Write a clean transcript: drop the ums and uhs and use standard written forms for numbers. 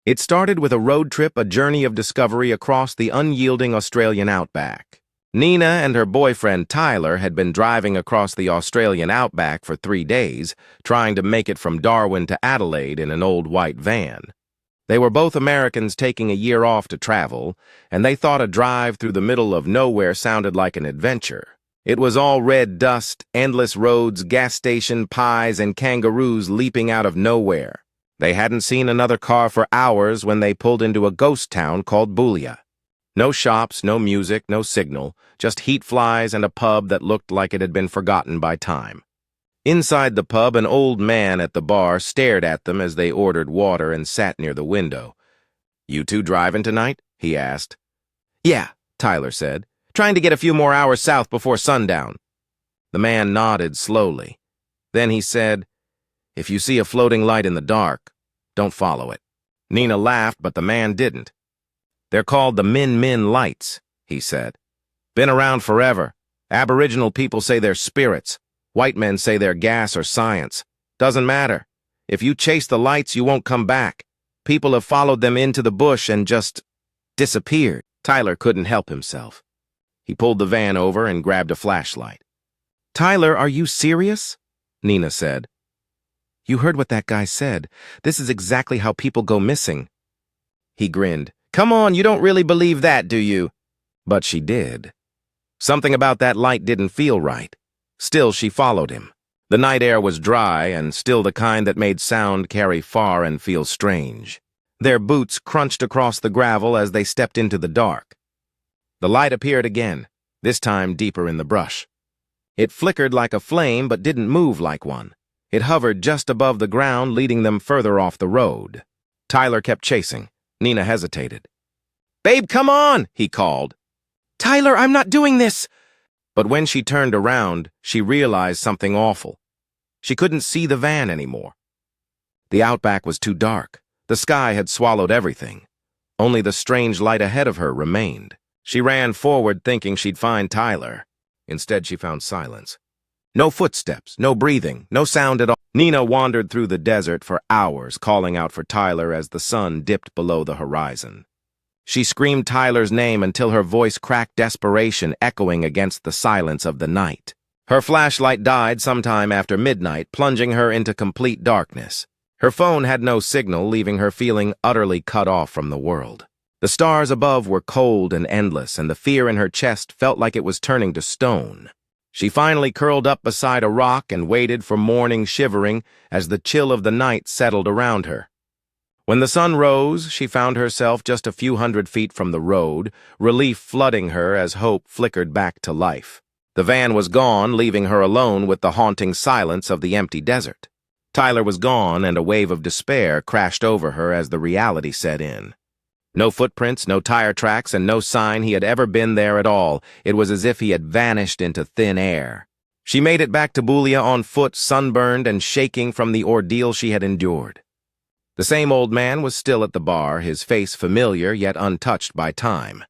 It started with a road trip, a journey of discovery across the unyielding Australian outback. Nina and her boyfriend Tyler had been driving across the Australian outback for 3 days, trying to make it from Darwin to Adelaide in an old white van. They were both Americans taking a year off to travel, and they thought a drive through the middle of nowhere sounded like an adventure. It was all red dust, endless roads, gas station pies, and kangaroos leaping out of nowhere. They hadn't seen another car for hours when they pulled into a ghost town called Boulia. No shops, no music, no signal, just heat flies and a pub that looked like it had been forgotten by time. Inside the pub, an old man at the bar stared at them as they ordered water and sat near the window. "You two driving tonight?" he asked. "Yeah," Tyler said. "Trying to get a few more hours south before sundown." The man nodded slowly. Then he said, "If you see a floating light in the dark, don't follow it." Nina laughed, but the man didn't. "They're called the Min Min lights," he said. "Been around forever. Aboriginal people say they're spirits. White men say they're gas or science. Doesn't matter. If you chase the lights, you won't come back. People have followed them into the bush and just disappeared." Tyler couldn't help himself. He pulled the van over and grabbed a flashlight. "Tyler, are you serious?" Nina said. "You heard what that guy said. This is exactly how people go missing." He grinned. "Come on, you don't really believe that, do you?" But she did. Something about that light didn't feel right. Still, she followed him. The night air was dry and still the kind that made sound carry far and feel strange. Their boots crunched across the gravel as they stepped into the dark. The light appeared again, this time deeper in the brush. It flickered like a flame but didn't move like one. It hovered just above the ground, leading them further off the road. Tyler kept chasing. Nina hesitated. "Babe, come on!" he called. "Tyler, I'm not doing this!" But when she turned around, she realized something awful. She couldn't see the van anymore. The outback was too dark. The sky had swallowed everything. Only the strange light ahead of her remained. She ran forward thinking she'd find Tyler. Instead, she found silence. No footsteps, no breathing, no sound at all. Nina wandered through the desert for hours, calling out for Tyler as the sun dipped below the horizon. She screamed Tyler's name until her voice cracked desperation, echoing against the silence of the night. Her flashlight died sometime after midnight, plunging her into complete darkness. Her phone had no signal, leaving her feeling utterly cut off from the world. The stars above were cold and endless, and the fear in her chest felt like it was turning to stone. She finally curled up beside a rock and waited for morning, shivering as the chill of the night settled around her. When the sun rose, she found herself just a few hundred feet from the road, relief flooding her as hope flickered back to life. The van was gone, leaving her alone with the haunting silence of the empty desert. Tyler was gone, and a wave of despair crashed over her as the reality set in. No footprints, no tire tracks, and no sign he had ever been there at all. It was as if he had vanished into thin air. She made it back to Boulia on foot, sunburned and shaking from the ordeal she had endured. The same old man was still at the bar, his face familiar yet untouched by time.